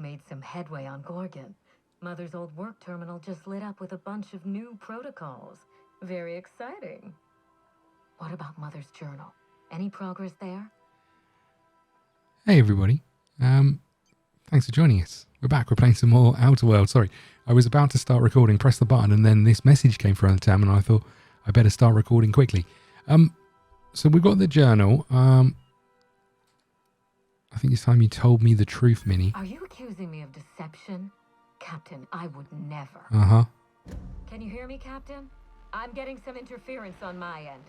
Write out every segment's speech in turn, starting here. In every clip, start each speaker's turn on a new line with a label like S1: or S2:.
S1: made some headway on Gorgon. Mother's old work terminal just lit up with a bunch of new protocols. Very exciting. What about Mother's journal? Any progress there?
S2: Hey everybody. Thanks for joining us. We're back. We're playing some more Outer Worlds. Sorry, I was about to start recording, press the button, and then this message came through on the tab, and I thought I better start recording quickly. So we've got the journal. I think it's time you told me the truth, Minnie.
S1: Are you accusing me of deception? Captain, I would never.
S2: Uh-huh.
S1: Can you hear me, Captain? I'm getting some interference on my end.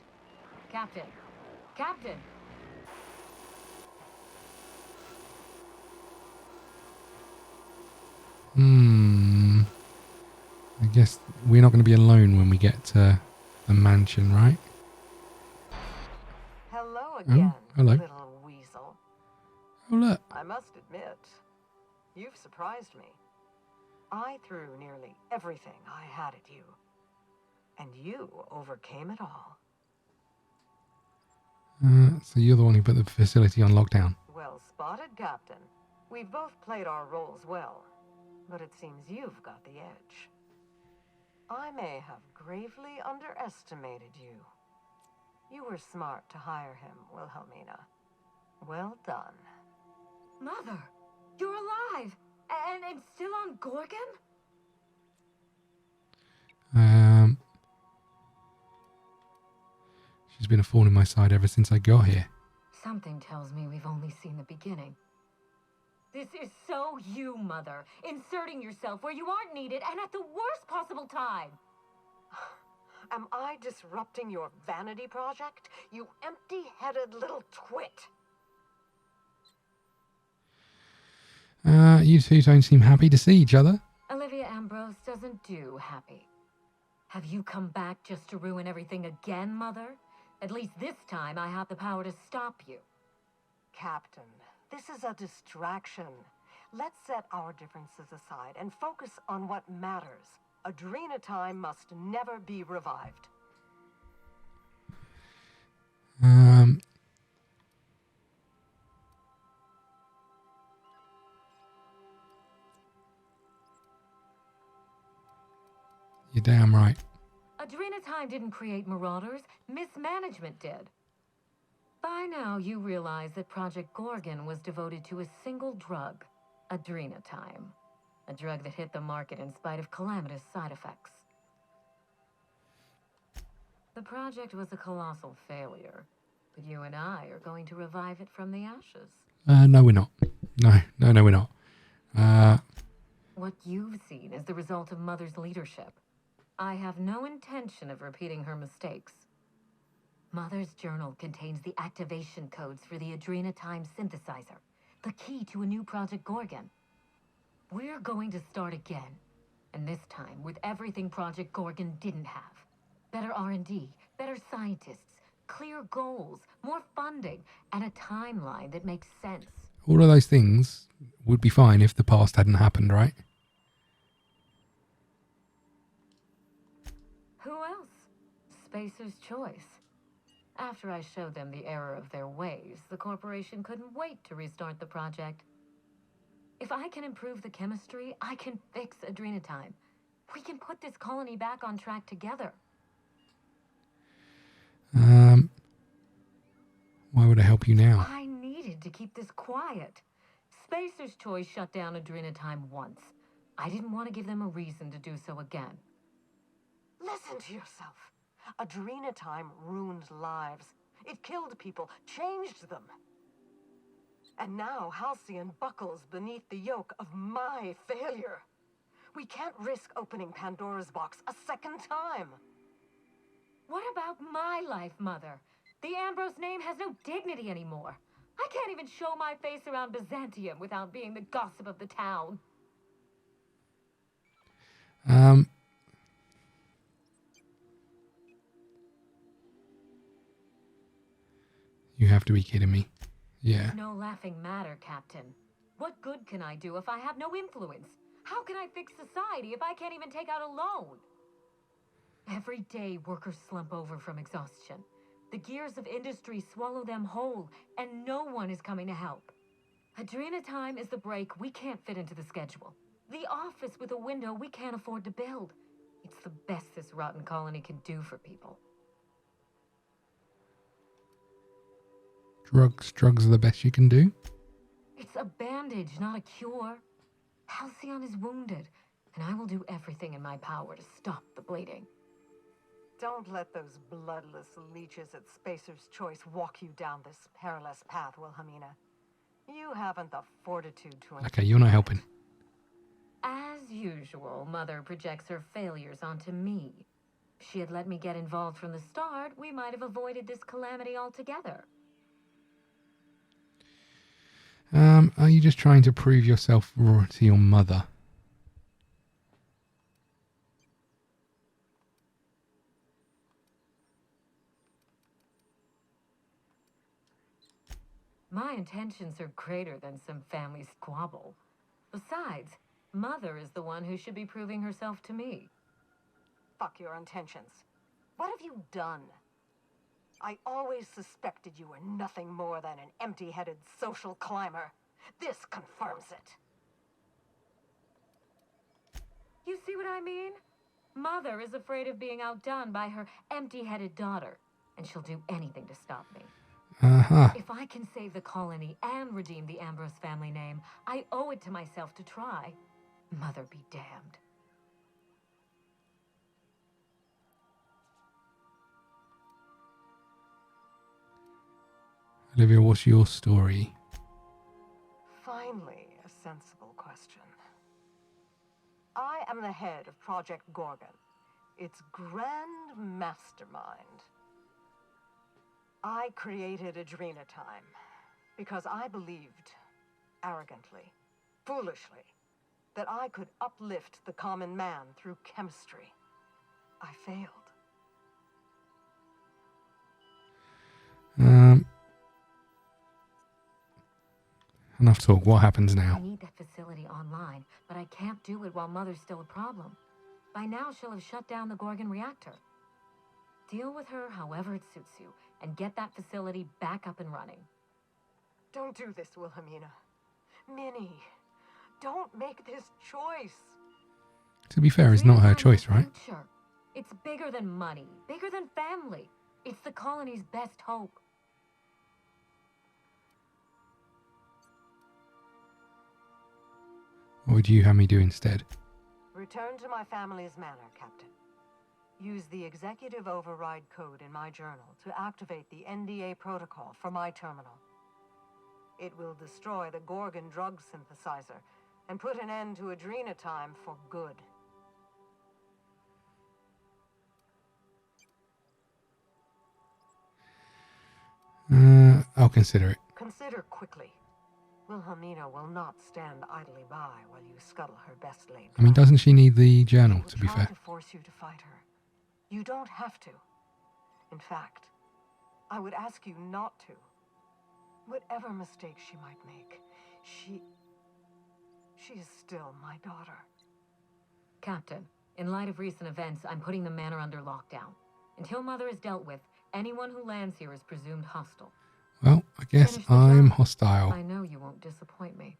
S1: Captain. Captain!
S2: I guess we're not going to be alone when we get to the mansion, right?
S3: Hello again,
S2: hello.
S3: little weasel.
S2: Oh, look.
S3: I must admit, you've surprised me. I threw nearly everything I had at you, and you overcame it all.
S2: So you're the one who put the facility on lockdown.
S3: Well spotted, Captain. We've both played our roles well, but it seems you've got the edge. I may have gravely underestimated you. You were smart to hire him, Wilhelmina. Well done.
S1: Mother, you're alive! And still on Gorgon?
S2: She's been a thorn in my side ever since I got here.
S1: Something tells me we've only seen the beginning. This is so you, Mother, inserting yourself where you aren't needed and at the worst possible time.
S3: Am I disrupting your vanity project, you empty-headed little twit?
S2: You two don't seem happy to see each other.
S1: Olivia Ambrose doesn't do happy. Have you come back just to ruin everything again, Mother? At least this time I have the power to stop you.
S3: Captain, this is a distraction. Let's set our differences aside and focus on what matters. Adrena time must never be revived.
S2: You're damn right.
S1: Adrena time didn't create marauders, mismanagement did. By now, you realize that Project Gorgon was devoted to a single drug, Adrena time. A drug that hit the market in spite of calamitous side effects. The project was a colossal failure, but you and I are going to revive it from the ashes.
S2: No, we're not. No, we're not.
S1: What you've seen is the result of Mother's leadership. I have no intention of repeating her mistakes. Mother's journal contains the activation codes for the Adrena time synthesizer, the key to a new Project Gorgon. We're going to start again, and this time with everything Project Gorgon didn't have. Better R&D, better scientists, clear goals, more funding, and a timeline that makes sense.
S2: All of those things would be fine if the past hadn't happened, right?
S1: Who else? Spacer's choice. After I showed them the error of their ways, the corporation couldn't wait to restart the project. If I can improve the chemistry, I can fix Adrena time. We can put this colony back on track together.
S2: Why would I help you now?
S1: I needed to keep this quiet. Spacer's choice shut down Adrena time once. I didn't want to give them a reason to do so again.
S3: Listen to yourself. Adrena time ruined lives. It killed people, changed them. And now Halcyon buckles beneath the yoke of my failure. We can't risk opening Pandora's box a second time.
S1: What about my life, Mother? The Ambrose name has no dignity anymore. I can't even show my face around Byzantium without being the gossip of the town.
S2: You have to be kidding me. Yeah.
S1: No laughing matter, Captain. What good can I do if I have no influence? How can I fix society if I can't even take out a loan? Every day, workers slump over from exhaustion. The gears of industry swallow them whole, and no one is coming to help. Adrena time is the break we can't fit into the schedule. The office with a window we can't afford to build. It's the best this rotten colony can do for people.
S2: Drugs are the best you can do.
S1: It's a bandage, not a cure. Halcyon is wounded, and I will do everything in my power to stop the bleeding.
S3: Don't let those bloodless leeches at Spacer's Choice walk you down this perilous path, Wilhelmina. You haven't the fortitude to...
S2: Okay, you're not helping.
S1: As usual, Mother projects her failures onto me. If she had let me get involved from the start, we might have avoided this calamity altogether.
S2: Are you just trying to prove yourself to your mother?
S1: My intentions are greater than some family squabble. Besides, Mother is the one who should be proving herself to me.
S3: Fuck your intentions. What have you done? I always suspected you were nothing more than an empty-headed social climber. This confirms it.
S1: You see what I mean? Mother is afraid of being outdone by her empty-headed daughter, and she'll do anything to stop me.
S2: Uh-huh.
S1: If I can save the colony and redeem the Ambrose family name, I owe it to myself to try. Mother be damned.
S2: Olivia, what's your story?
S3: Finally, a sensible question. I am the head of Project Gorgon, its grand mastermind. I created Adrena Time because I believed, arrogantly, foolishly, that I could uplift the common man through chemistry. I failed.
S2: Enough talk. What happens now?
S1: I need that facility online, but I can't do it while Mother's still a problem. By now, she'll have shut down the Gorgon reactor. Deal with her however it suits you, and get that facility back up and running.
S3: Don't do this, Wilhelmina. Minnie, don't make this choice.
S2: To be fair, it's not her choice, right?
S1: Future. It's bigger than money, bigger than family. It's the colony's best hope.
S2: What would you have me do instead?
S3: Return to my family's manor, Captain. Use the executive override code in my journal to activate the NDA protocol for my terminal. It will destroy the Gorgon drug synthesizer and put an end to Adrena Time for good.
S2: I'll consider it.
S3: Consider quickly. Wilhelmina will not stand idly by while you scuttle her best laid
S2: I mean, doesn't she need the journal, to be
S3: try
S2: fair?
S3: to force you to fight her. You don't have to. In fact, I would ask you not to. Whatever mistakes she might make, she is still my daughter.
S1: Captain, in light of recent events, I'm putting the manor under lockdown. Until Mother is dealt with, anyone who lands here is presumed hostile.
S2: Well, I guess
S1: Finish the
S2: I'm
S1: job.
S2: hostile.
S1: I know you won't disappoint me.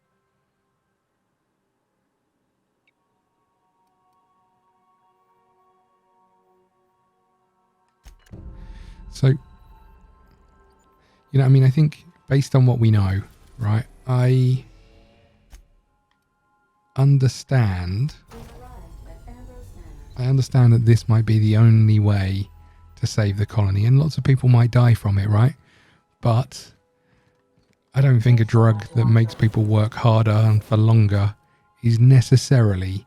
S2: So, I mean, I think based on what we know, right, I understand that this might be the only way to save the colony, and lots of people might die from it, right? But I don't think a drug that makes people work harder and for longer is necessarily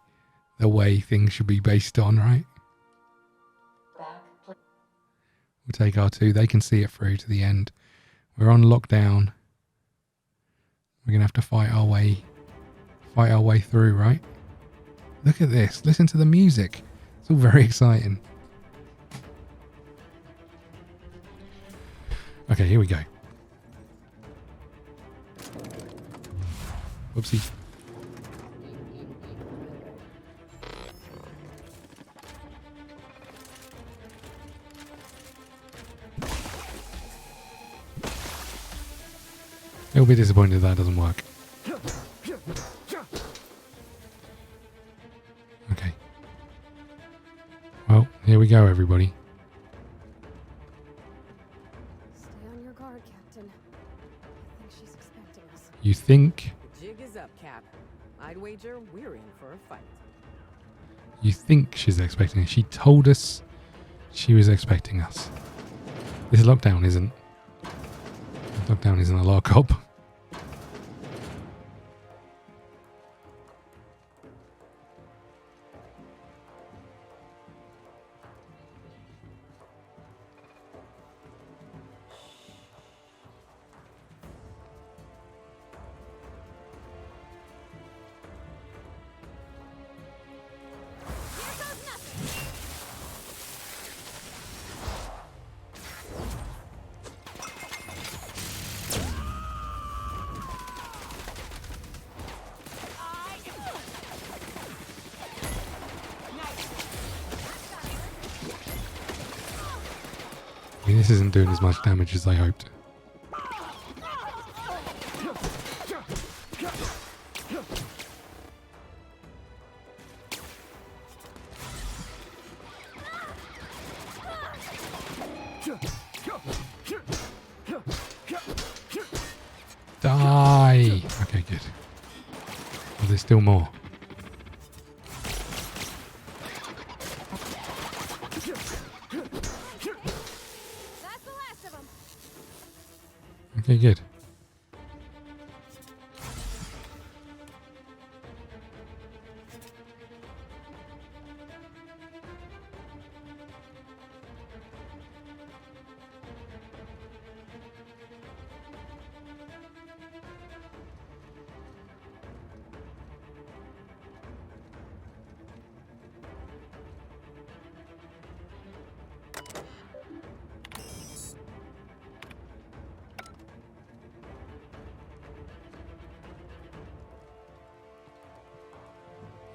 S2: the way things should be based on, right? We'll take R2. They can see it through to the end. We're on lockdown. We're going to have to fight our way through, right? Look at this. Listen to the music. It's all very exciting. Okay, here we go. Whoopsie. It'll be disappointed that doesn't work. Here we go, everybody.
S4: Stay on your guard, Captain. I think she's expecting us.
S2: You think?
S5: The jig is up, Cap. I'd wager we're in for a fight.
S2: You think she's expecting us. She told us she was expecting us. This lockdown isn't. Lockdown isn't a lockup. I mean, this isn't doing as much damage as I hoped. Die! Okay, good. Oh, there's still more.
S4: That's the last of them.
S2: Okay, good.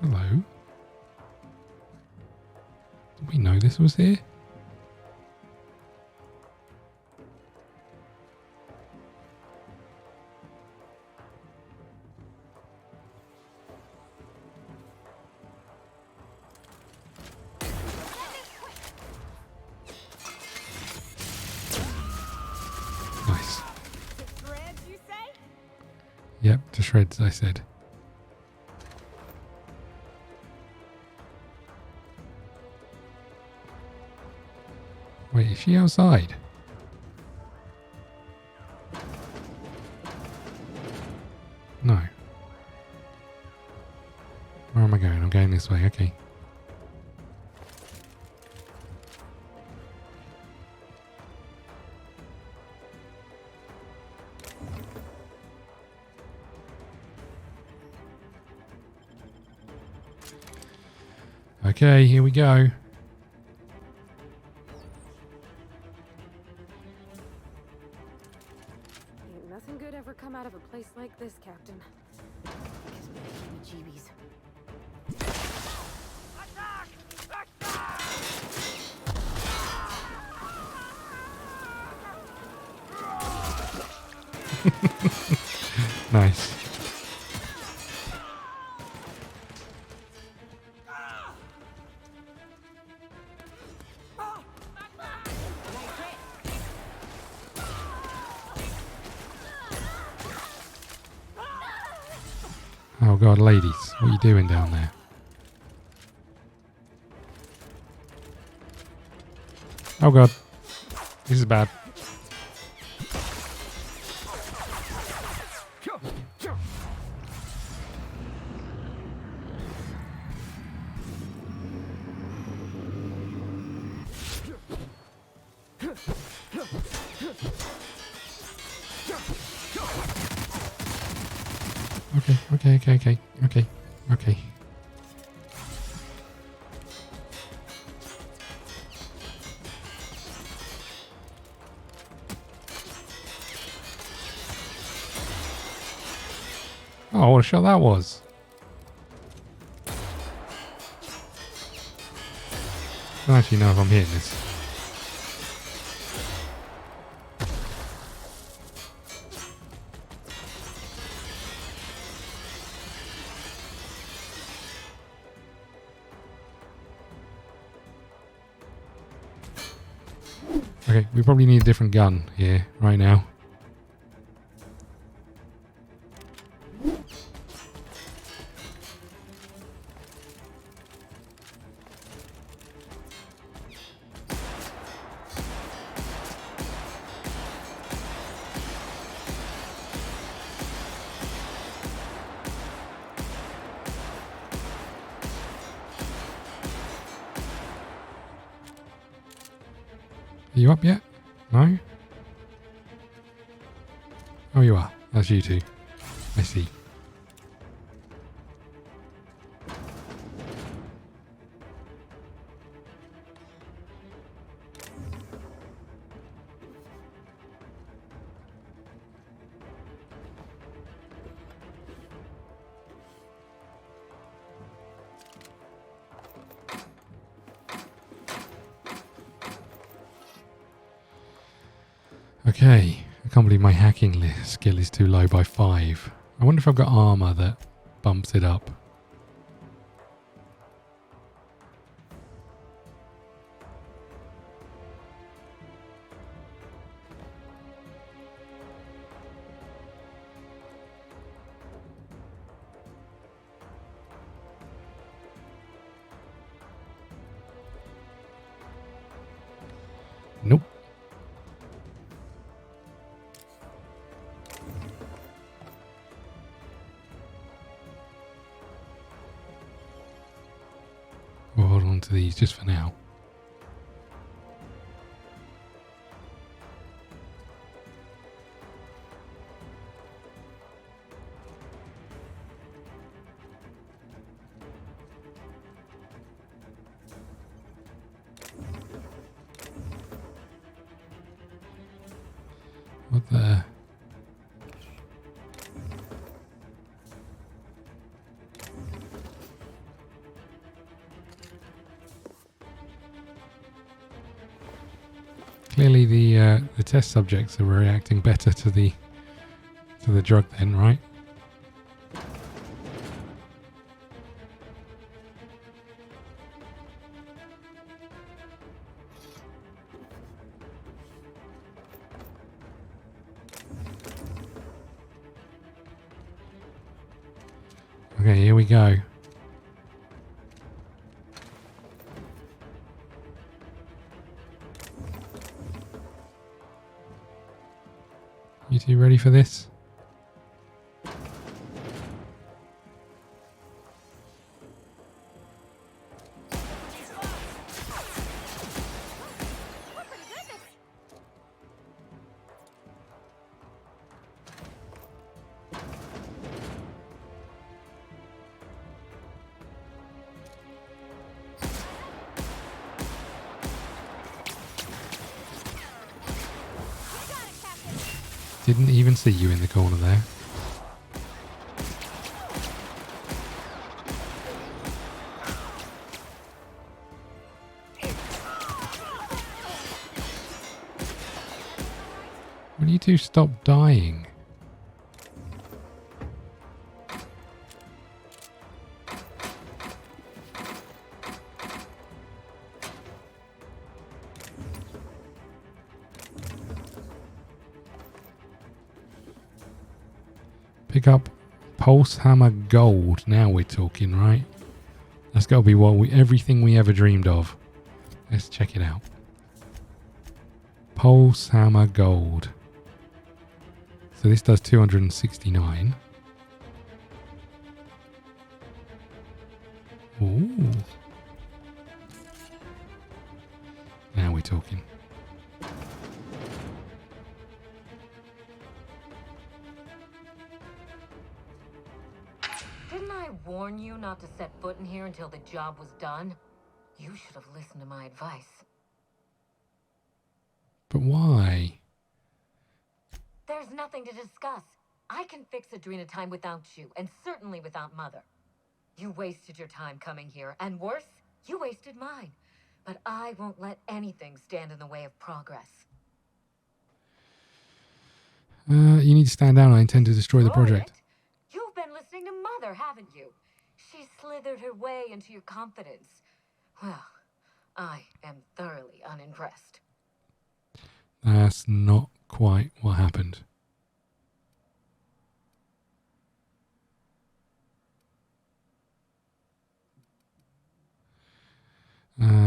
S2: Hello? Did we know this was here? Nice.
S4: To shreds, you say?
S2: Yep, to shreds, I said. Wait, is she outside? No. Where am I going? I'm going this way, okay. Okay, here we go.
S4: Ain't nothing good ever come out of a place like this, Captain. Gives me the heebie-jeebies.
S2: Nice. Oh god, ladies, what are you doing down there? Oh god, this is bad. Okay. Oh, what a shot that was. I don't actually know if I'm hitting this. Okay, we probably need a different gun here right now. Are you up yet? No? Oh, you are. That's you two. I see. Okay, I can't believe my hacking skill is too low by 5. I wonder if I've got armor that bumps it up. Nope. We'll hold on to these just for now. What the... Clearly the test subjects are reacting better to the drug then, right? Okay, here we go. You two ready for this? Didn't even see you in the corner there. Will you two stop dying? Pick up Pulse Hammer Gold. Now we're talking, right? That's got to be everything we ever dreamed of. Let's check it out. Pulse Hammer Gold. So this does 269. Ooh. Now we're talking.
S1: Didn't I warn you not to set foot in here until the job was done? You should have listened to my advice.
S2: But why?
S1: There's nothing to discuss. I can fix Adrena time without you, and certainly without Mother. You wasted your time coming here, and worse, you wasted mine. But I won't let anything stand in the way of progress.
S2: You need to stand down. I intend to destroy the project.
S1: You've been listening to Mother, haven't you? She slithered her way into your confidence. Well, I am thoroughly unimpressed.
S2: That's not quite what happened.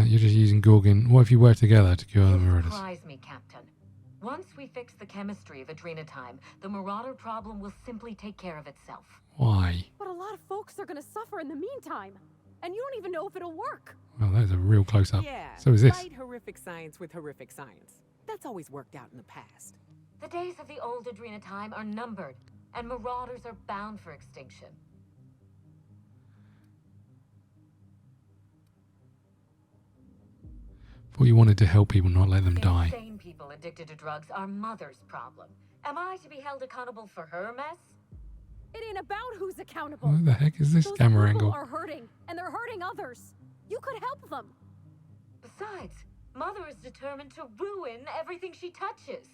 S2: You're just using Gorgon. What if you work together to kill the
S1: You
S2: Marauders?
S1: surprise me, Captain. Once we fix the chemistry of Adrenatime, the Marauder problem will simply take care of itself.
S2: Why?
S4: But a lot of folks are gonna suffer in the meantime. And you don't even know if it'll work.
S2: Well, that is a real close-up.
S5: Yeah,
S2: So is this.
S5: fight horrific science with horrific science. That's always worked out in the past.
S1: The days of the old Adrenatime are numbered, and Marauders are bound for extinction.
S2: Thought you wanted to help people, not let them die.
S1: Insane people addicted to drugs are Mother's problem. Am I to be held accountable for her mess?
S4: It ain't about who's accountable.
S2: What the heck is this
S4: Those
S2: camera
S4: people
S2: angle?
S4: are hurting, and they're hurting others. You could help them.
S1: Besides, Mother is determined to ruin everything she touches.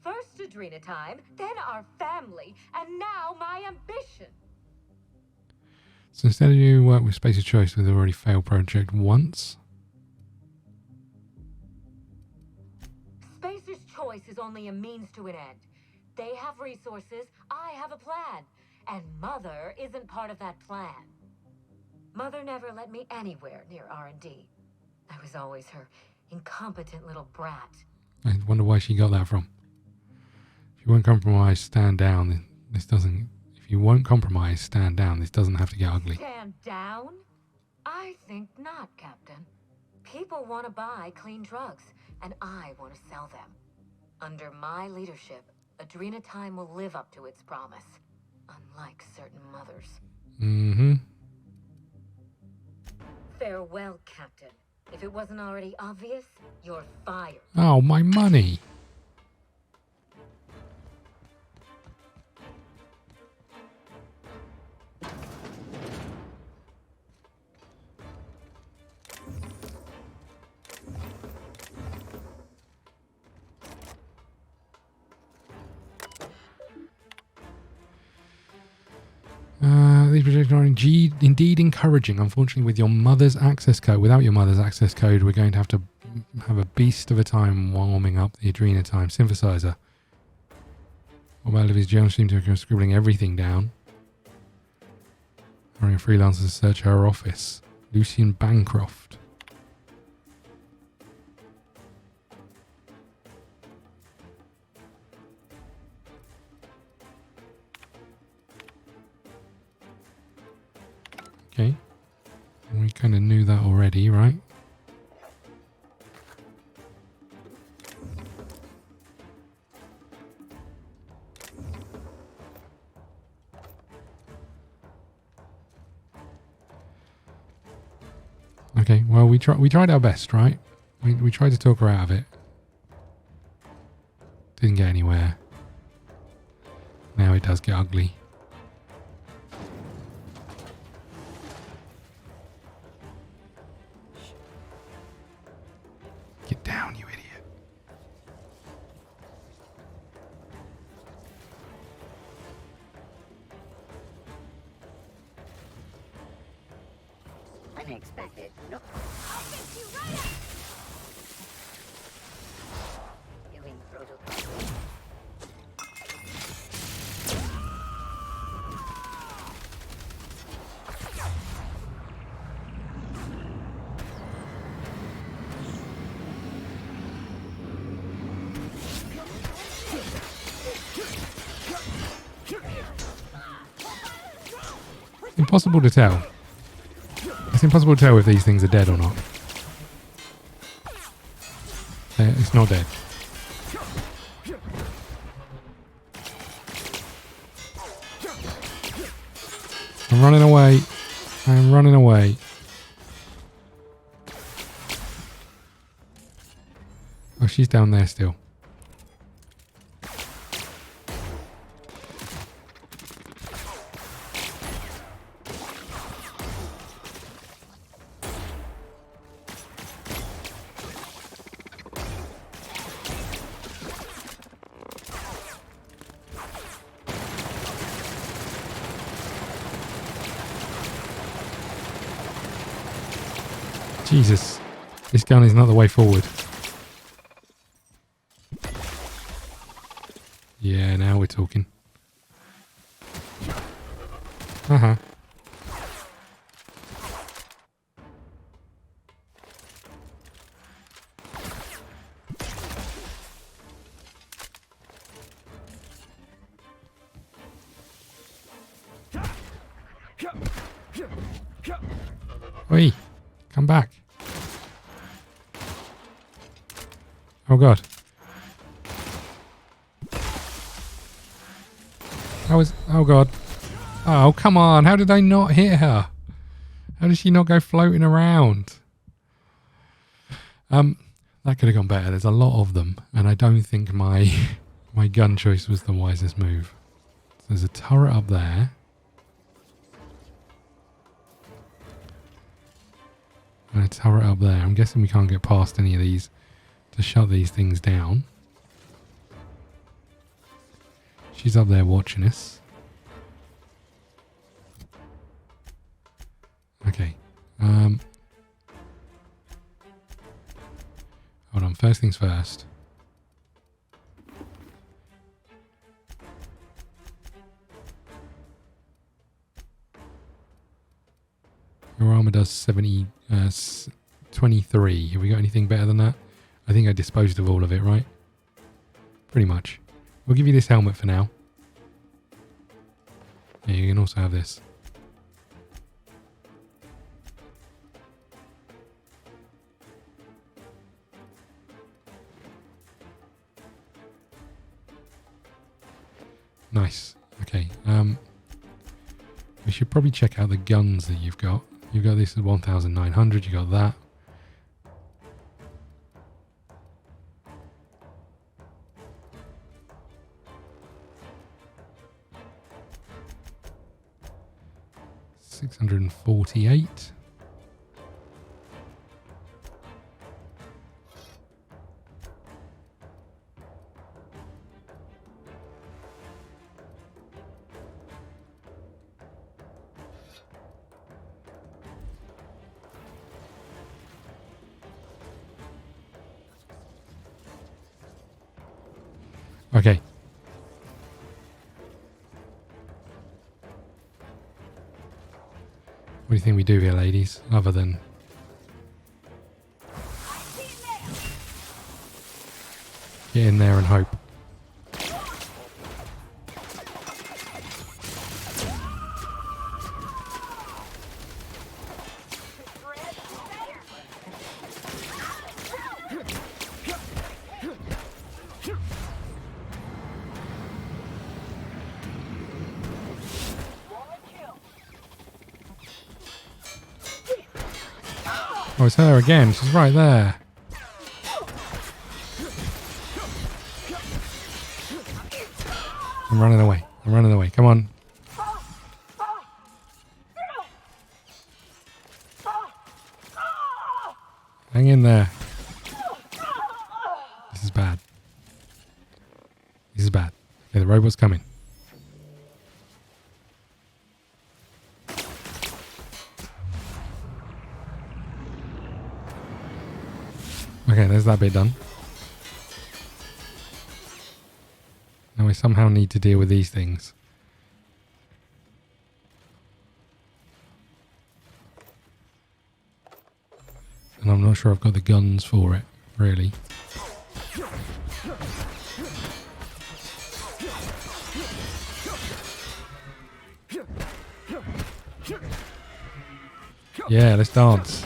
S1: First Adrenatime, then our family, and now my ambition.
S2: So instead of you work with Space of Choice with the already failed project once.
S1: Spacer's Choice is only a means to an end. They have resources, I have a plan. And Mother isn't part of that plan. Mother never let me anywhere near R&D. I was always her incompetent little brat.
S2: I wonder why she got that from. If you won't compromise, stand down. This doesn't. If you won't compromise, stand down. This doesn't have to get ugly.
S1: Stand down? I think not, Captain. People want to buy clean drugs, and I want to sell them. Under my leadership, Adrenatime will live up to its promise, unlike certain mothers.
S2: Mm-hmm.
S1: Farewell, Captain. If it wasn't already obvious, you're fired.
S2: Oh, my money. These projections are indeed encouraging. Unfortunately, with your mother's access code, without your mother's access code, we're going to have a beast of a time warming up the Adrenatime synthesizer. While Livy's Jones seems to be scribbling everything down. Hiring a freelancer to search her office. Lucian Bancroft. Okay. We kind of knew that already, right? Okay, well, we tried our best, right? We tried to talk her out of it. Didn't get anywhere. Now it does get ugly. Get down, you idiot.
S6: Unexpected. No.
S4: I'll fix you right up.
S6: Doing protocol.
S2: Impossible to tell. It's impossible to tell if these things are dead or not. It's not dead. I'm running away. I'm running away. Oh, she's down there still. Jesus, this gun is not the way forward. talking. Uh-huh. Oi, come back. Oh god. Oh god. Oh, come on. How did I not hit her? How did she not go floating around? That could have gone better. There's a lot of them, and I don't think my my gun choice was the wisest move. So there's a turret up there. And a turret up there. I'm guessing we can't get past any of these to shut these things down. She's up there watching us. Okay. Hold on. First things first. Your armor does 23. Have we got anything better than that? I think I disposed of all of it, right? Pretty much. We'll give you this helmet for now. Yeah, you can also have this. Nice. Okay. We should probably check out the guns that you've got. You've got this at 1,900. You got that. $648. Okay. What do you think we do here, ladies? Other than... get in there and hope. Oh, it's her again. She's right there. I'm running away. I'm running away. Come on. Hang in there. This is bad. This is bad. Okay, the robot's coming. Okay, there's that bit done. Now we somehow need to deal with these things. And I'm not sure I've got the guns for it, really. Yeah, let's dance.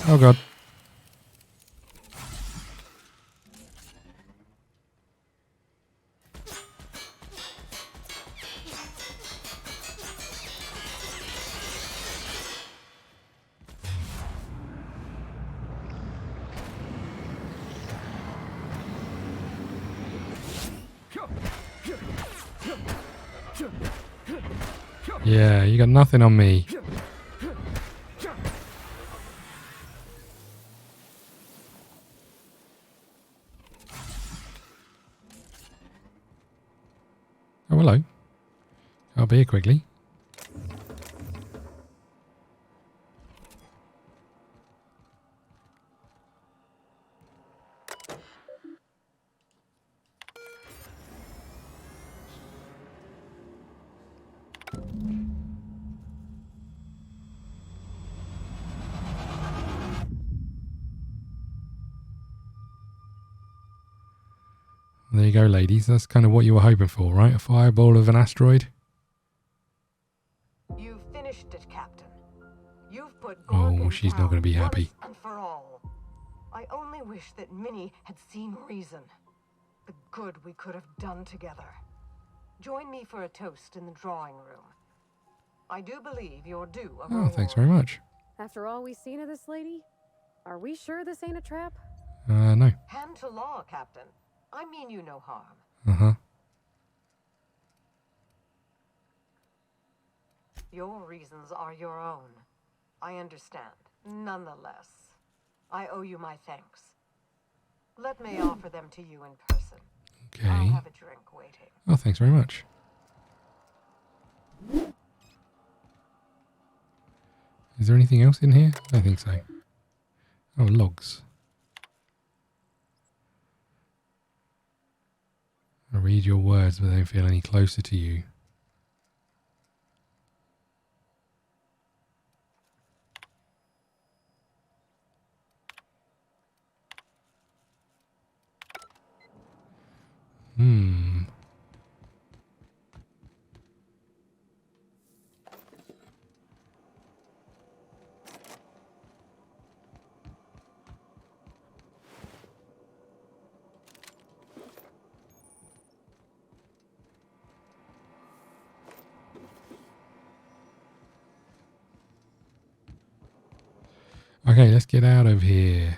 S2: Oh god. Yeah, you got nothing on me. Oh, hello. I'll be here quickly. There you go, ladies. That's kind of what you were hoping for, right? A fireball of an asteroid?
S3: You've finished it, Captain. You've put
S2: Oh,
S3: Gorgon
S2: she's not
S3: down
S2: going to be happy.
S3: once and for all. I only wish that Minnie had seen reason. The good we could have done together. Join me for a toast in the drawing room. I do believe you're due a
S2: Oh,
S3: reward.
S2: thanks very much.
S4: After all we've seen of this lady, are we sure this ain't a trap?
S2: No.
S3: Hand to law, Captain. I mean you no harm.
S2: Uh-huh.
S3: Your reasons are your own. I understand. Nonetheless, I owe you my thanks. Let me offer them to you in person.
S2: Okay.
S3: I'll have a drink waiting.
S2: Oh, thanks very much. Is there anything else in here? I don't think so. Oh, logs. I read your words, but they don't feel any closer to you. Okay, let's get out of here.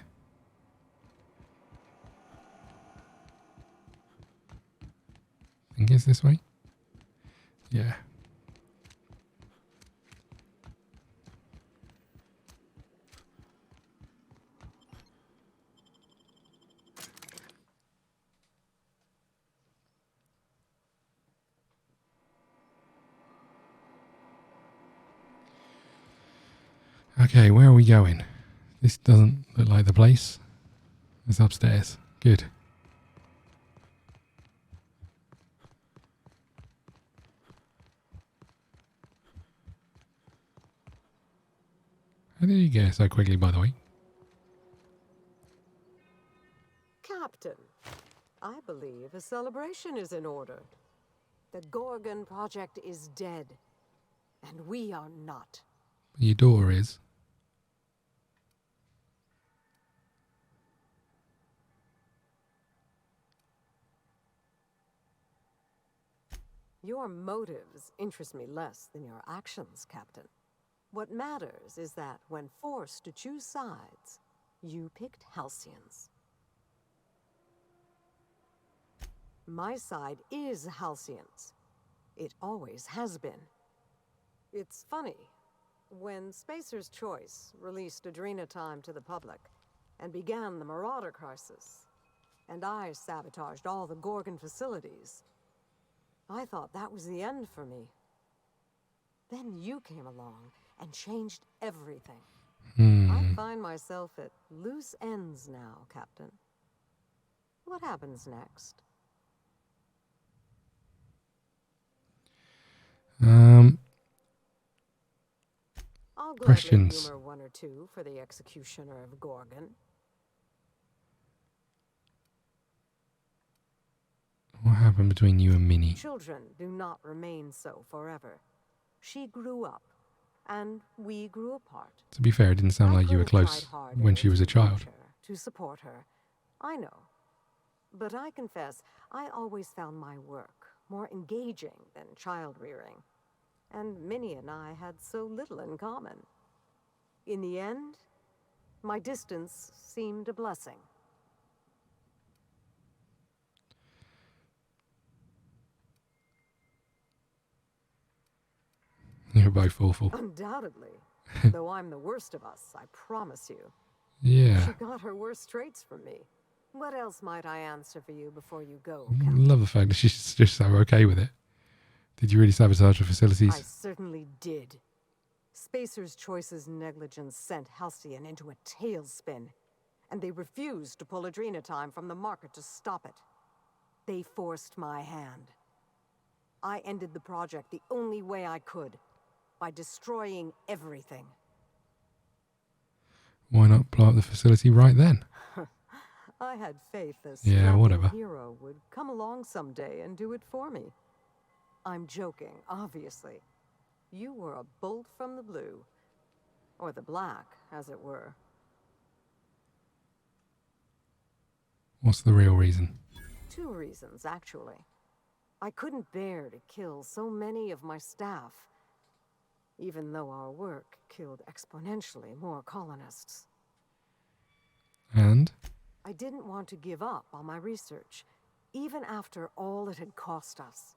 S2: I think it's this way. Yeah. Okay, where are we going? This doesn't look like the place. It's upstairs. Good. How did you get so quickly, by the way?
S5: Captain, I believe a celebration is in order. The Gorgon project is dead, and we are not.
S2: Your door is.
S5: Your motives interest me less than your actions, Captain. What matters is that when forced to choose sides, you picked Halcyons. My side is Halcyons. It always has been. It's funny. When Spacer's Choice released Adrena Time to the public and began the Marauder Crisis, and I sabotaged all the Gorgon facilities, I thought that was the end for me. Then you came along and changed everything. I find myself at loose ends now, Captain. What happens next? I'll gladly
S2: Questions.
S5: humor one or two for the executioner of Gorgon.
S2: What happened between you and Minnie?
S5: Children do not remain so forever. She grew up, and we grew apart.
S2: To be fair, it didn't sound like you were close when she was a child.
S5: To support her, I know. But I confess, I always found my work more engaging than child rearing. And Minnie and I had so little in common. In the end, my distance seemed a blessing.
S2: You're both awful.
S5: Undoubtedly. Though I'm the worst of us, I promise you.
S2: Yeah.
S5: She got her worst traits from me. What else might I answer for you before you go,
S2: I
S5: Captain?
S2: love the fact that she's just so okay with it. Did you really sabotage the
S5: I
S2: facilities?
S5: certainly did. Spacer's Choice's negligence sent Halcyon into a tailspin, and they refused to pull Adrena Time from the market to stop it. They forced my hand. I ended the project the only way I could, by destroying everything.
S2: Why not blow up the facility right then?
S5: I had faith a
S2: Yeah,
S5: strapping
S2: whatever.
S5: hero would come along someday and do it for me. I'm joking, obviously. You were a bolt from the blue. Or the black, as it were.
S2: What's the real reason?
S5: 2 reasons, actually. I couldn't bear to kill so many of my staff, even though our work killed exponentially more colonists.
S2: And?
S5: I didn't want to give up on my research, even after all it had cost us.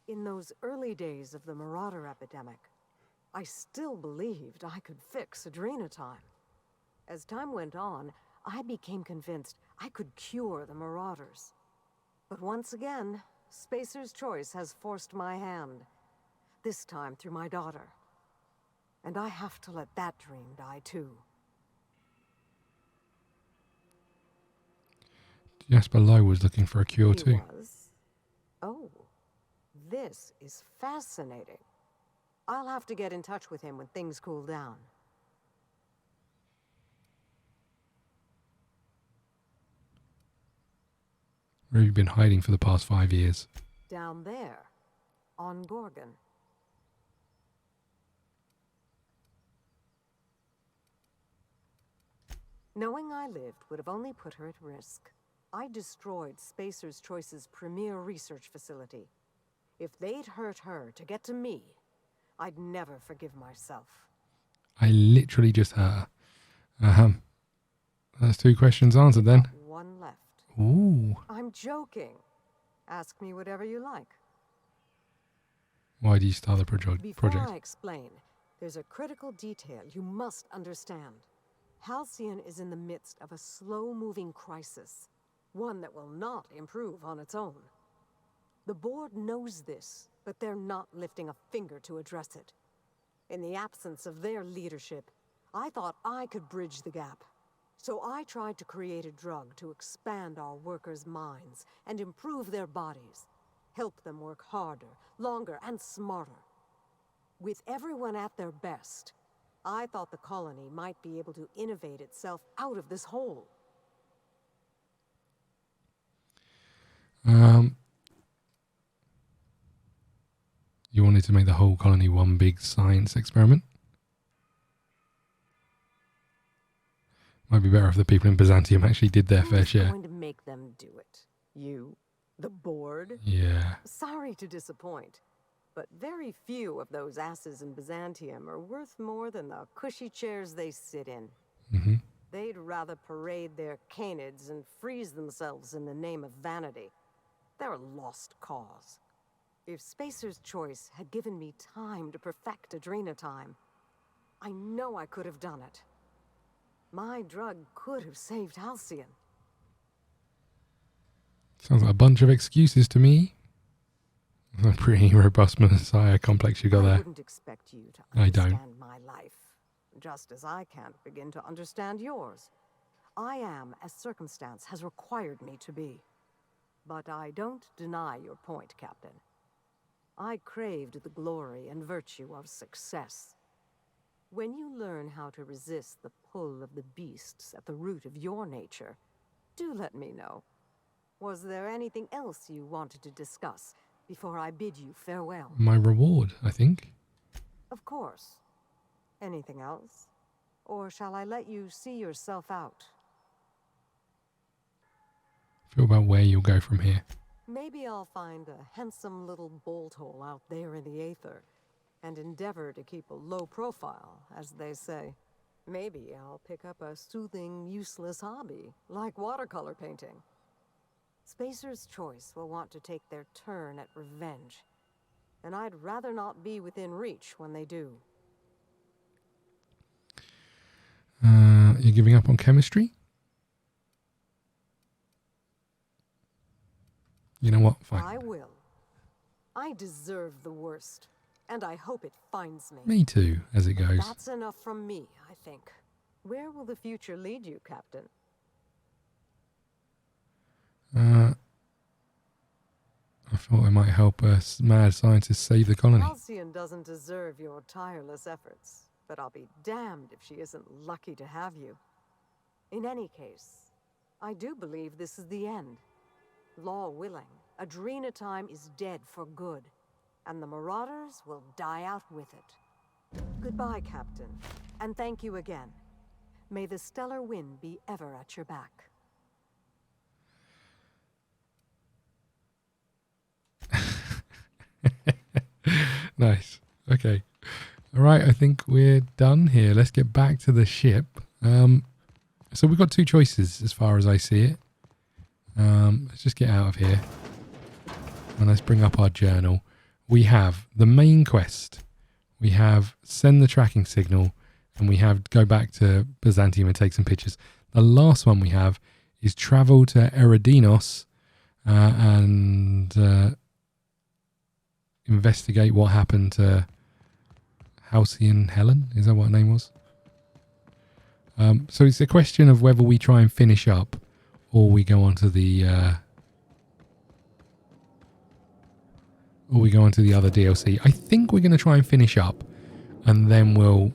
S5: In those early days of the Marauder epidemic, I still believed I could fix Adrenatime. As time went on, I became convinced I could cure the Marauders. But once again, Spacer's choice has forced my hand. This time through my daughter. And I have to let that dream die too.
S2: Jasper Lowe was looking for a cure
S5: He
S2: too.
S5: was? Oh, this is fascinating. I'll have to get in touch with him when things cool down.
S2: Where have you been hiding for the past 5 years?
S5: Down there, on Gorgon. Knowing I lived would have only put her at risk. I destroyed Spacer's Choice's premier research facility. If they'd hurt her to get to me, I'd never forgive myself.
S2: I literally just heard her. That's 2 questions answered then.
S5: One left.
S2: Ooh.
S5: I'm joking. Ask me whatever you like.
S2: Why do you start the project?
S5: Before I explain, there's a critical detail you must understand. Halcyon is in the midst of a slow-moving crisis, one that will not improve on its own. The board knows this, but they're not lifting a finger to address it. In the absence of their leadership, I thought I could bridge the gap. So I tried to create a drug to expand our workers' minds and improve their bodies. Help them work harder, longer, and smarter. With everyone at their best, I thought the colony might be able to innovate itself out of this hole.
S2: You wanted to make the whole colony one big science experiment? Might be better if the people in Byzantium actually did their fair share.
S5: Who's going to make them do it? You? The board?
S2: Yeah.
S5: Sorry to disappoint, but very few of those asses in Byzantium are worth more than the cushy chairs they sit in.
S2: Mm-hmm.
S5: They'd rather parade their canids and freeze themselves in the name of vanity. They're a lost cause. If Spacer's Choice had given me time to perfect Adrenatime, I know I could have done it. My drug could have saved Halcyon.
S2: Sounds like a bunch of excuses to me. A pretty robust Messiah complex you got
S5: I
S2: there.
S5: wouldn't expect you to
S2: I don't.
S5: understand my life, just as I can't begin to understand yours. I am as circumstance has required me to be. But I don't deny your point, Captain. I craved the glory and virtue of success. When you learn how to resist the pull of the beasts at the root of your nature, do let me know. Was there anything else you wanted to discuss before I bid you farewell?
S2: My reward, I think.
S5: Of course. Anything else? Or shall I let you see yourself out?
S2: Feel about where you'll go from here.
S5: Maybe I'll find a handsome little bolt hole out there in the aether, and endeavor to keep a low profile, as they say. Maybe I'll pick up a soothing, useless hobby, like watercolor painting. Spacer's Choice will want to take their turn at revenge, and I'd rather not be within reach when they do.
S2: You're giving up on chemistry? You know what? Fine.
S5: I will. I deserve the worst, and I hope it finds me.
S2: Me too, as it goes.
S5: That's enough from me, I think. Where will the future lead you, Captain?
S2: I thought I might help a mad scientist save the colony.
S5: Halcyon doesn't deserve your tireless efforts, but I'll be damned if she isn't lucky to have you. In any case, I do believe this is the end. Law willing, Adrena time is dead for good, and the Marauders will die out with it. Goodbye, Captain, and thank you again. May the stellar wind be ever at your back.
S2: Nice. Okay. All right, I think we're done here. Let's get back to the ship. So we've got two choices as far as I see it. Let's just get out of here. And let's bring up our journal. We have the main quest. We have send the tracking signal. And we have go back to Byzantium and take some pictures. The last one we have is travel to Eriandos and investigate what happened to Halcyon Helen. Is that what her name was? So it's a question of whether we try and finish up or we go on to the other DLC. I think we're going to try and finish up, and then we'll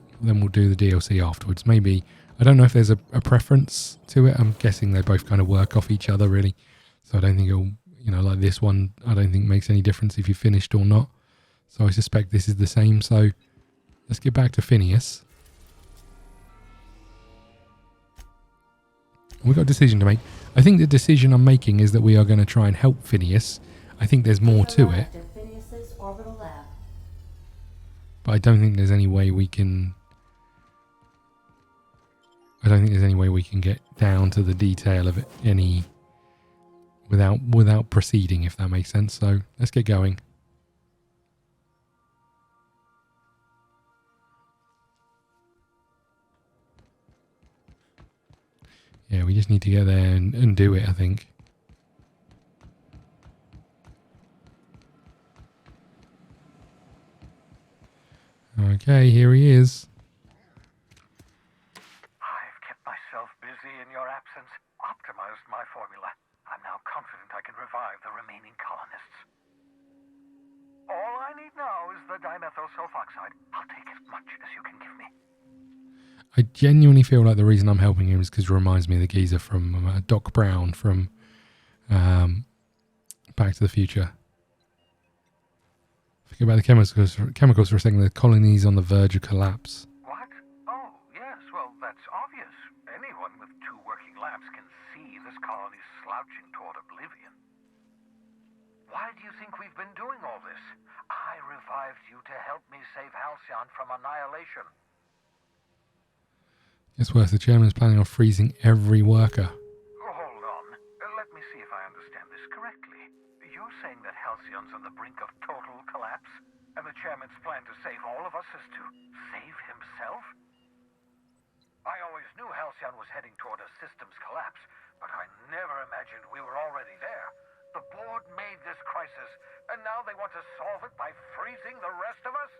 S2: do the DLC afterwards. Maybe, I don't know if there's a preference to it. I'm guessing they both kind of work off each other really. So I don't think it'll, like this one, I don't think makes any difference if you finished or not. So I suspect this is the same. So let's get back to Phineas. We've got a decision to make. I think the decision I'm making is that we are going to try and help Phineas. I think there's more to it. But I don't think there's any way we can... get down to the detail of it without proceeding, if that makes sense. So let's get going. Yeah, we just need to get there and do it, I think. Okay, here he is.
S7: I've kept myself busy in your absence, optimized my formula. I'm now confident I can revive the remaining colonists. All I need now is the dimethyl sulfoxide. I'll take as much as you can give me.
S2: I genuinely feel like the reason I'm helping him is because it reminds me of the geezer from Doc Brown from Back to the Future. Forget about the chemicals for a second. The colony's on the verge of collapse.
S7: What? Oh, yes, well, that's obvious. Anyone with two working labs can see this colony's slouching toward oblivion. Why do you think we've been doing all this? I revived you to help me save Halcyon from annihilation.
S2: It's worse. The chairman's planning on freezing every worker.
S7: Hold on. Let me see if I understand this correctly. You're saying that Halcyon's on the brink of total collapse, and the chairman's plan to save all of us is to save himself? I always knew Halcyon was heading toward a systems collapse, but I never imagined we were already there. The board made this crisis, and now they want to solve it by freezing the rest of us?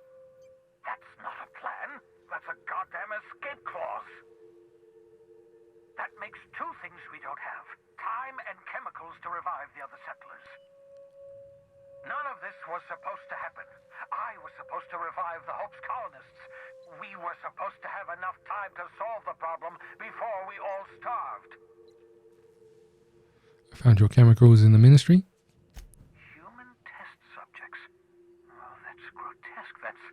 S7: That's not a plan. That's a goddamn escape clause. That makes two things we don't have. Time and chemicals to revive the other settlers. None of this was supposed to happen. I was supposed to revive the Hope's colonists. We were supposed to have enough time to solve the problem before we all starved.
S2: I found your chemicals in the ministry.
S7: Human test subjects? Oh, that's grotesque. That's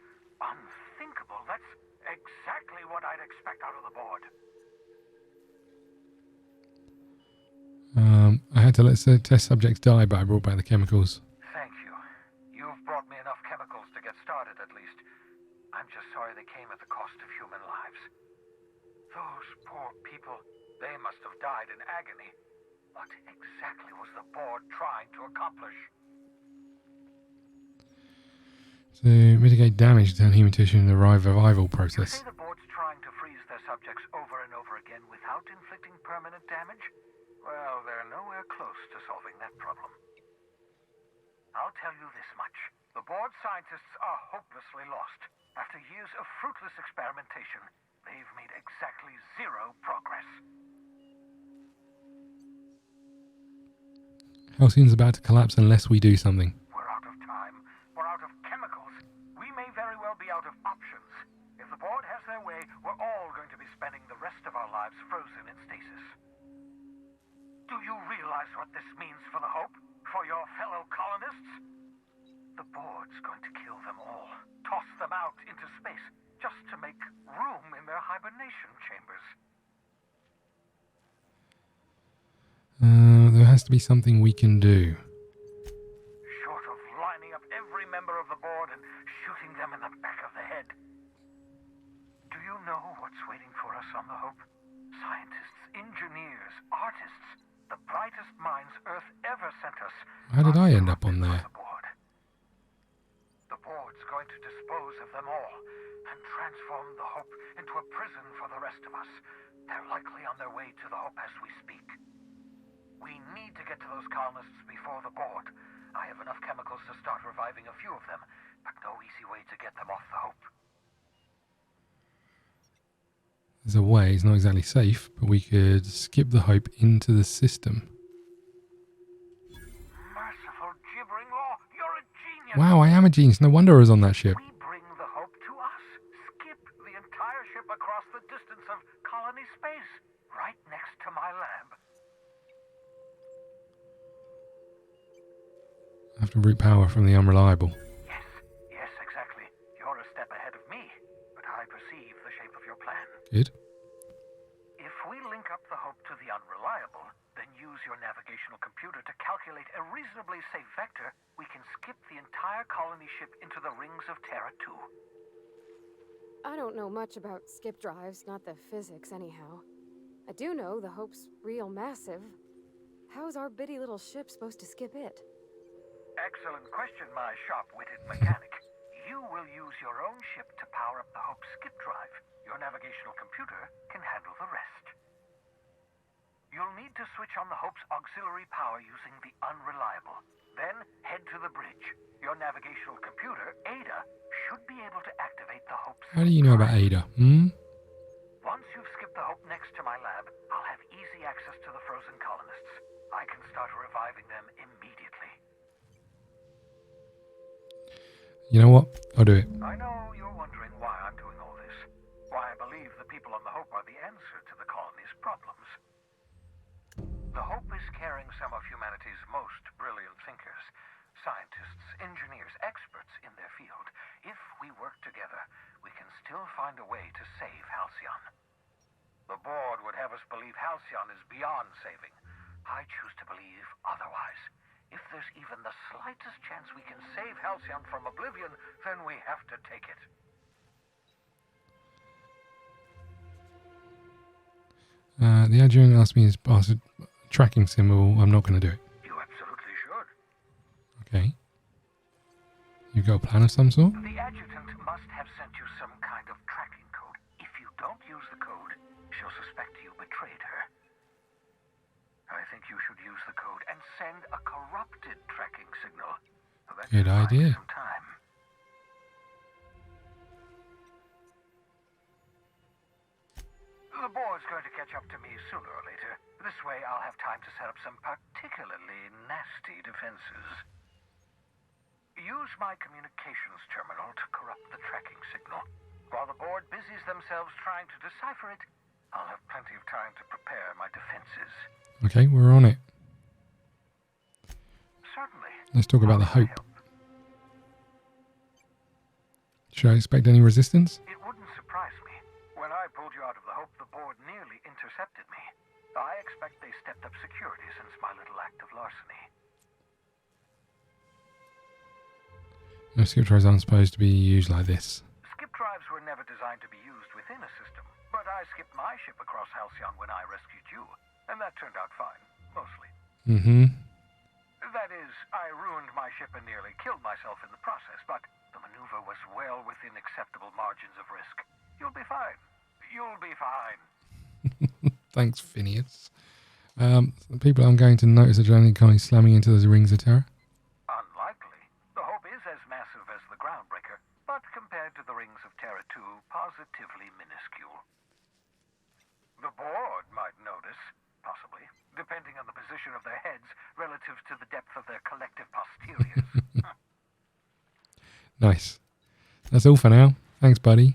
S7: unthinkable. That's exactly what I'd expect out of the board.
S2: I had to let the test subjects die, but I brought back the chemicals.
S7: Thank you. You've brought me enough chemicals to get started, at least. I'm just sorry they came at the cost of human lives. Those poor people, they must have died in agony. What exactly was the board trying to accomplish?
S2: To mitigate damage to human tissue in the revival
S7: You
S2: process.
S7: say the board's trying to freeze their subjects over and over again without inflicting permanent damage? Well, they're nowhere close to solving that problem. I'll tell you this much. The board scientists are hopelessly lost. After years of fruitless experimentation, they've made exactly zero progress.
S2: Halcyon's about to collapse unless we do something.
S7: We're out of time. We're out of chemicals. We may very well be out of options. If the board has their way, we're all going to be spending the rest of our lives frozen in stasis. Do you realize what this means for the Hope? For your fellow colonists? The board's going to kill them all. Toss them out into space, just to make room in their hibernation chambers.
S2: There has to be something we can do.
S7: Short of lining up every member of the board and shooting them in the back of the head. Do you know what's waiting for us on the Hope? Scientists, engineers, artists, the brightest minds Earth ever sent us.
S2: How did I end up on there?
S7: The board's going to dispose of them all and transform the Hope into a prison for the rest of us. They're likely on their way to the Hope as we speak. We need to get to those colonists before the board. I have enough chemicals to start reviving a few of them, but no easy way to get them off the Hope.
S2: There's a way, it's not exactly safe, but we could skip the Hope into the system.
S7: Merciful gibbering law, you're a genius!
S2: Wow, I am a genius. No wonder I was on that ship.
S7: We bring the Hope to us. Skip the entire ship across the distance of colony space, right next to my lab.
S2: I have to root power from the unreliable.
S7: Yes, exactly. You're a step ahead of me, but I perceive the shape of your plan.
S2: Good.
S7: If we link up the Hope to the unreliable, then use your navigational computer to calculate a reasonably safe vector, we can skip the entire colony ship into the rings of Terra 2.
S4: I don't know much about skip drives, not the physics anyhow. I do know the Hope's real massive. How's our bitty little ship supposed to skip it?
S7: Excellent question, my sharp-witted mechanic. You will use your own ship to power up the Hope's skip drive. Your navigational computer can handle the rest. You'll need to switch on the Hope's auxiliary power using the unreliable. Then head to the bridge. Your navigational computer, Ada, should be able to activate the Hope's...
S2: How do you know about Ada?
S7: Once you've skipped the Hope next to my lab, I'll have easy access to the frozen colonists. I can start reviving them immediately.
S2: You know what? I'll do it.
S7: I know you're wondering why I'm doing all this. Why I believe the people on the Hope are the answer to the colony's problems. The Hope is carrying some of humanity's most brilliant thinkers. Scientists, engineers, experts in their field. If we work together, we can still find a way to save Halcyon. The board would have us believe Halcyon is beyond saving. I choose to believe otherwise. If there's even the slightest chance we can save Halcyon from oblivion, then we have to take it.
S2: The adjutant asked me his bastard tracking symbol. I'm not going to do it.
S7: You absolutely should.
S2: Okay. You've got a plan of some sort?
S7: The adjutant must have sent you some kind of tracking code. If you don't use the code, she'll suspect you betrayed her. I think you should use the code and send a corrupted tracking signal. That
S2: Good
S7: should buy
S2: idea.
S7: some time. The board's going to catch up to me sooner or later. This way I'll have time to set up some particularly nasty defenses. Use my communications terminal to corrupt the tracking signal. While the board busies themselves trying to decipher it, I'll have plenty of time to prepare my defenses.
S2: Okay, we're on it.
S7: Certainly.
S2: Let's talk about the
S7: How can I
S2: Hope.
S7: help?
S2: Should I expect any resistance?
S7: It wouldn't surprise me. When I pulled you out of the Hope, the board nearly intercepted me. I expect they stepped up security since my little act of larceny.
S2: No, skip drives aren't supposed to be used like this.
S7: Skip drives were never designed to be used within a system, but I skipped my ship across Halcyon when I rescued you, and that turned out fine, mostly. That is, I ruined my ship and nearly killed myself in the process, but the maneuver was well within acceptable margins of risk. You'll be fine. You'll be fine.
S2: Thanks, Phineas. People aren't going to notice a giant economy slamming into those rings of terror.
S7: Unlikely. The Hope is as massive as the Groundbreaker, but compared to the rings of Terra 2, positively minuscule. The board might notice, possibly, depending on the position of their heads relative to the depth of their collective posteriors.
S2: Nice. That's all for now. Thanks, buddy.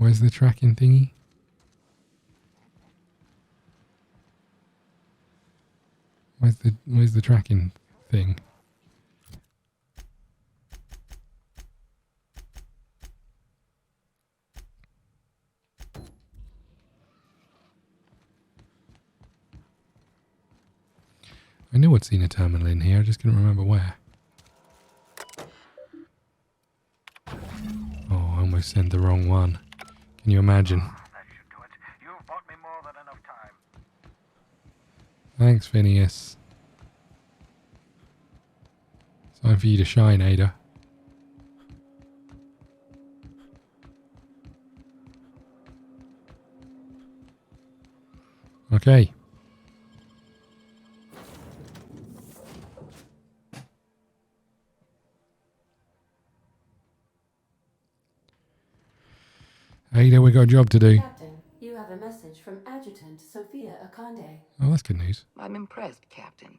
S2: Where's the tracking thingy? Where's the tracking thing? I knew I'd seen a terminal in here, I just couldn't remember where. Oh, I almost sent the wrong one. Can you imagine?
S7: That should do it. You've bought me more than enough time.
S2: Thanks, Phineas. It's time for you to shine, Ada. Okay. Ada, we got a job to do.
S8: Captain, you have a message from Adjutant Sophia Akande.
S2: Oh, that's good news.
S9: I'm impressed, Captain.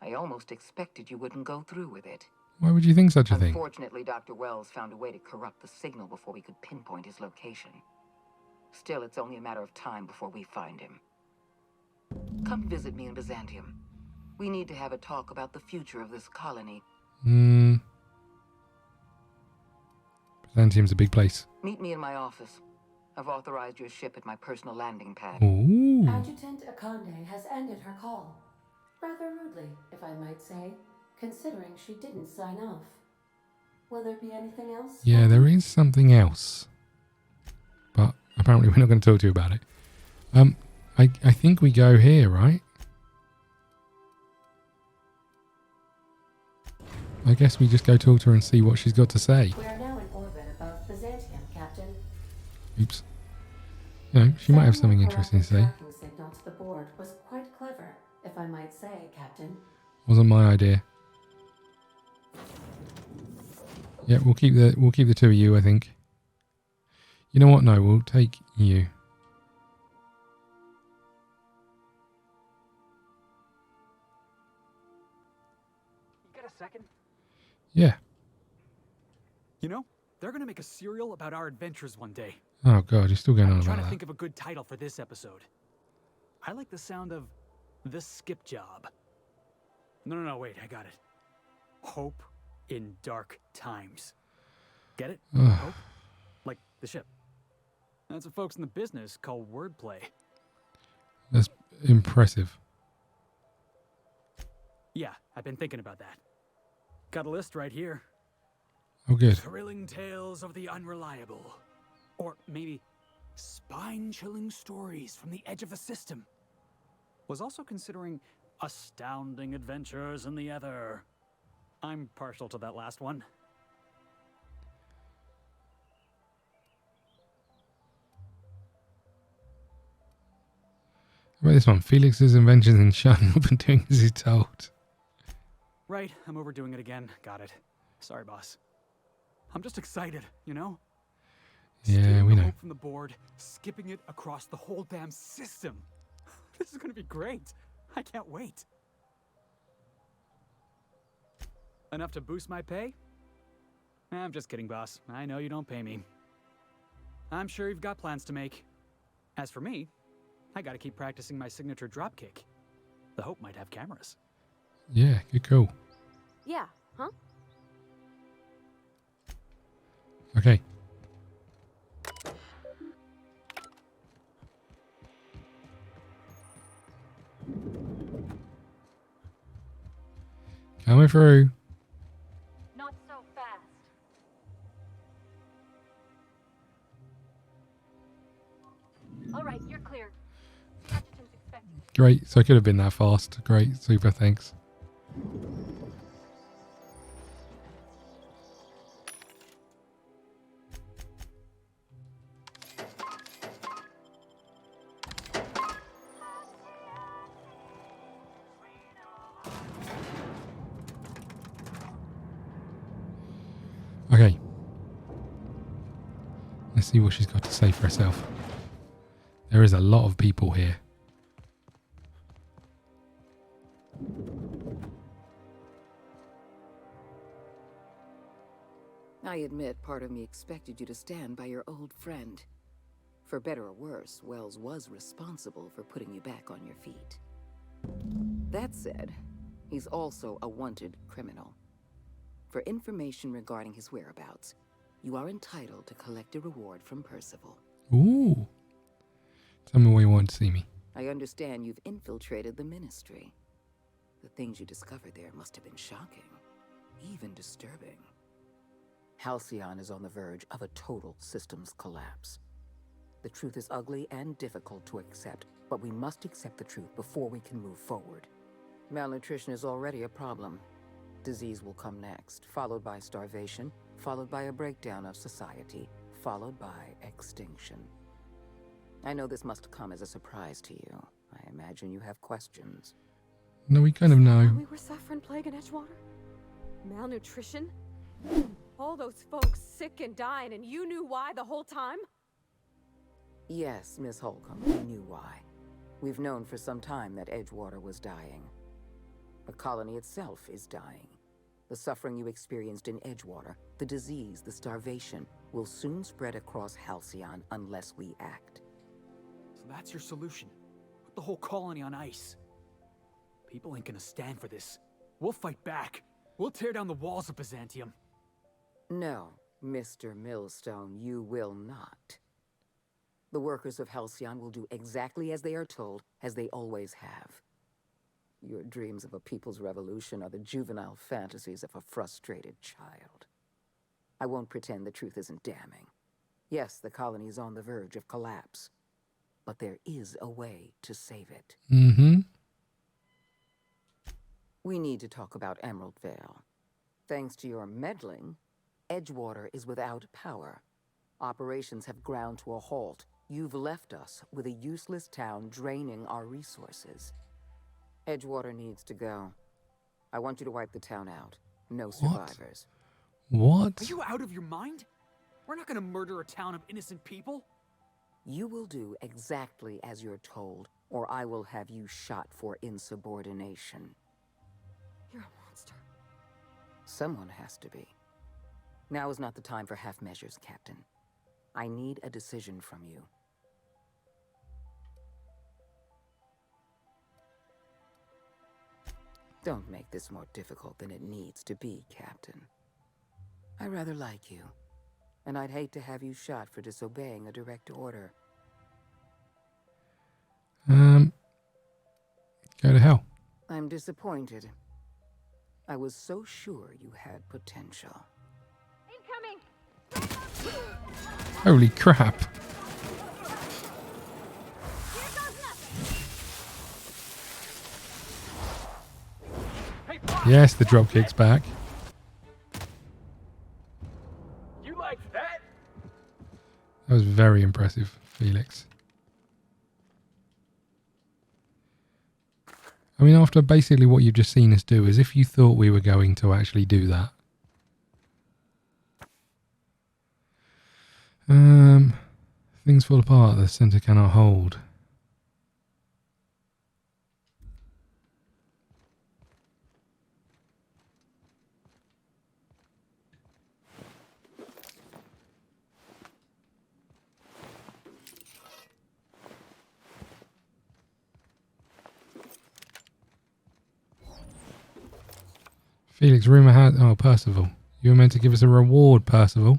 S9: I almost expected you wouldn't go through with it.
S2: Why would you think such a thing?
S9: Unfortunately, Dr. Wells found a way to corrupt the signal before we could pinpoint his location. Still, it's only a matter of time before we find him. Come visit me in Byzantium. We need to have a talk about the future of this colony.
S2: Byzantium's a big place.
S9: Meet me in my office. I've authorized your ship at my personal landing pad.
S2: Ooh.
S8: Adjutant Akande has ended her call. Rather rudely, if I might say, considering she didn't sign off. Will there be anything else?
S2: Yeah, there is something else. But apparently we're not going to talk to you about it. I think we go here, right? I guess we just go talk to her and see what she's got to say.
S8: We are now in orbit above Byzantium, Captain.
S2: Oops. You know, she might have something interesting to say.
S8: Tracking signal to the board was quite clever, if I might say, Captain.
S2: Wasn't my idea. Yeah, we'll keep the two of you, I think. You know what? No, we'll take you.
S10: You got a second?
S2: Yeah.
S10: You know, they're gonna make a serial about our adventures one day.
S2: Oh god, you're still going on
S10: I'm
S2: about
S10: trying to
S2: that.
S10: think of a good title for this episode. I like the sound of The Skip Job. No, wait, I got it. Hope in Dark Times. Get it? Hope? Like the ship. That's what folks in the business call wordplay.
S2: That's impressive.
S10: Yeah, I've been thinking about that. Got a list right here.
S2: Oh good.
S10: Thrilling tales of the unreliable. Or maybe spine-chilling stories from the edge of the system. Was also considering astounding adventures in the ether. I'm partial to that last one.
S2: How about this one? Felix's inventions in shun up and doing as he's told.
S10: Right, I'm overdoing it again. Got it. Sorry, boss. I'm just excited, you know?
S2: Yeah,
S10: Stealing
S2: we
S10: the
S2: know.
S10: hope from the board, skipping it across the whole damn system. This is gonna be great. I can't wait. Enough to boost my pay? I'm just kidding, boss. I know you don't pay me. I'm sure you've got plans to make. As for me, I gotta keep practicing my signature dropkick. The Hope might have cameras.
S2: Yeah, good call.
S4: Yeah, huh?
S2: Okay. Coming through.
S4: Not so fast. All right, you're clear. The adjutant's expecting.
S2: Great. So it could have been that fast. Great. Super. Thanks. Okay. Let's see what she's got to say for herself. There is a lot of people here.
S9: I admit part of me expected you to stand by your old friend. For better or worse, Wells was responsible for putting you back on your feet. That said, he's also a wanted criminal. For information regarding his whereabouts, you are entitled to collect a reward from Percival.
S2: Ooh. Tell me where you want to see me.
S9: I understand you've infiltrated the Ministry. The things you discovered there must have been shocking, even disturbing. Halcyon is on the verge of a total systems collapse. The truth is ugly and difficult to accept, but we must accept the truth before we can move forward. Malnutrition is already a problem. Disease will come next, followed by starvation, followed by a breakdown of society, followed by extinction. I know this must come as a surprise to you. I imagine you have questions.
S2: No, we kind of know.
S4: We were suffering plague in Edgewater? Malnutrition? All those folks sick and dying, and you knew why the whole time?
S9: Yes, Miss Holcomb, we knew why. We've known for some time that Edgewater was dying. The colony itself is dying. The suffering you experienced in Edgewater, the disease, the starvation, will soon spread across Halcyon unless we act.
S10: So that's your solution? Put the whole colony on ice? People ain't gonna stand for this. We'll fight back. We'll tear down the walls of Byzantium.
S9: No, Mr. Millstone, you will not. The workers of Halcyon will do exactly as they are told, as they always have. Your dreams of a people's revolution are the juvenile fantasies of a frustrated child. I won't pretend the truth isn't damning. Yes, the colony is on the verge of collapse, but there is a way to save it.
S2: Mm-hmm.
S9: We need to talk about Emerald Vale. Thanks to your meddling, Edgewater is without power. Operations have ground to a halt. You've left us with a useless town draining our resources. Edgewater needs to go. I want you to wipe the town out. No survivors.
S2: What?
S10: Are you out of your mind? We're not gonna murder a town of innocent people.
S9: You will do exactly as you're told, or I will have you shot for insubordination.
S4: You're a monster.
S9: Someone has to be. Now is not the time for half measures, Captain. I need a decision from you. Don't make this more difficult than it needs to be, Captain. I rather like you, and I'd hate to have you shot for disobeying a direct order.
S2: Go to hell.
S9: I'm disappointed. I was so sure you had potential.
S4: Incoming!
S2: Holy crap. Yes, the dropkick's back.
S10: You like that?
S2: That was very impressive, Felix. I mean, after basically what you've just seen us do, as if you thought we were going to actually do that. Things fall apart. The center cannot hold. Felix, rumor has... Oh, Percival. You were meant to give us a reward, Percival.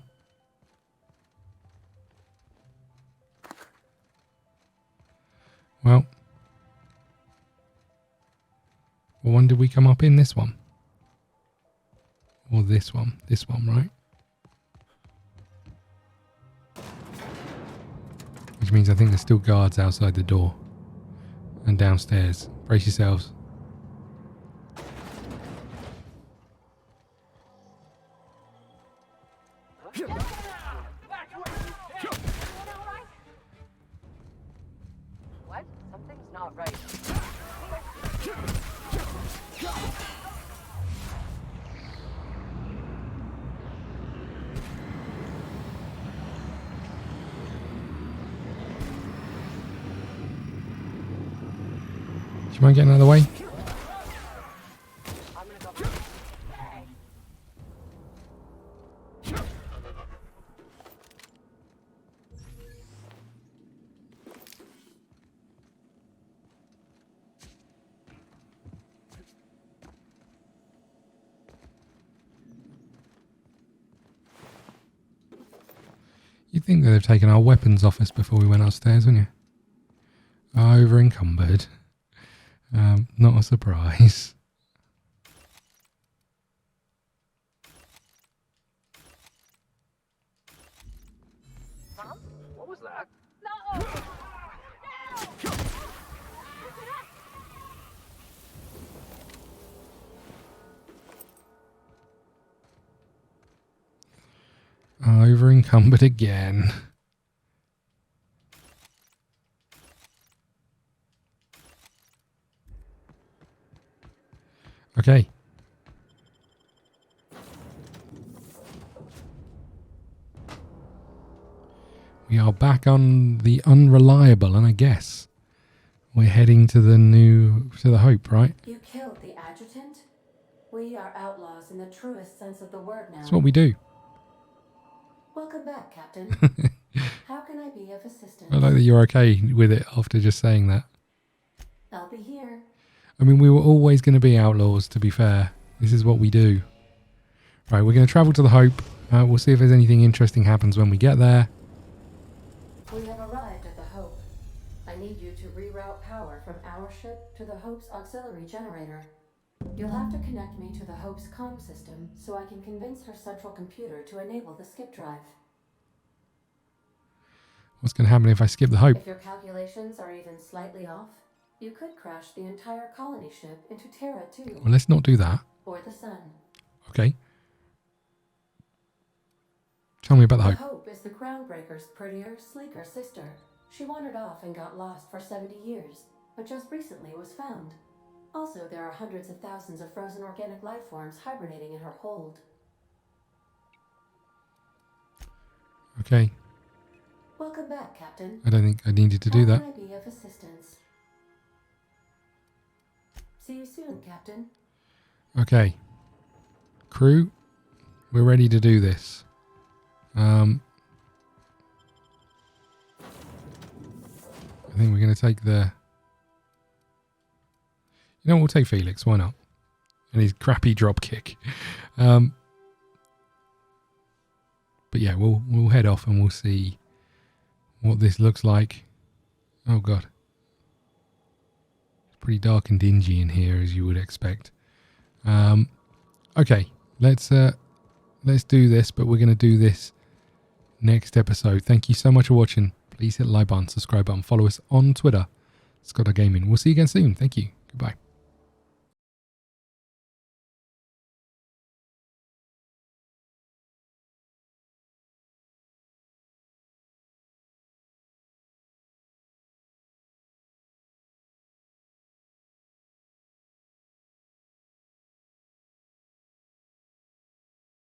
S2: Well, what one did we come up in? This one? Or this one? This one, right? Which means I think there's still guards outside the door. And downstairs. Brace yourselves.
S6: What? Something's not right.
S2: Do you mind getting out of the way?
S6: I'm gonna go.
S2: You'd think they'd have taken our weapons off us before we went upstairs, wouldn't you? Over encumbered. Not a surprise.
S11: Mom? What was that?
S2: Over encumbered again. Okay. We are back on the Unreliable, and I guess we're heading to the Hope, right?
S8: You killed the adjutant? We are outlaws in the truest sense of the word now.
S2: That's what we do.
S8: Welcome back, Captain. How can I be of assistance?
S2: I like that you're okay with it after just saying that.
S8: I'll be here.
S2: I mean, we were always going to be outlaws, to be fair. This is what we do. Right, we're going to travel to the Hope. We'll see if there's anything interesting happens when we get there.
S8: We have arrived at the Hope. I need you to reroute power from our ship to the Hope's auxiliary generator. You'll have to connect me to the Hope's comm system so I can convince her central computer to enable the skip drive.
S2: What's going to happen if I skip the Hope?
S8: If your calculations are even slightly off, you could crash the entire colony ship into Terra 2.
S2: Well, let's not do that.
S8: Or the Sun.
S2: Okay. Tell me about the Hope.
S8: The Hope is the Groundbreaker's prettier, sleeker sister. She wandered off and got lost for 70 years, but just recently was found. Also, there are hundreds of thousands of frozen organic life forms hibernating in her hold.
S2: Okay.
S8: Welcome back, Captain.
S2: I don't think I needed to do that.
S8: How can I be of assistance? See you soon, Captain.
S2: Okay. Crew, we're ready to do this. I think we're going to take the... You know what, we'll take Felix, why not? And his crappy drop kick. But yeah, we'll head off and we'll see what this looks like. Oh god. It's pretty dark and dingy in here, as you would expect. Okay, let's do this, but we're going to do this next episode. Thank you so much for watching. Please hit the like button, subscribe button, follow us on Twitter, ScottDogGaming. We'll see you again soon. Thank you. Goodbye.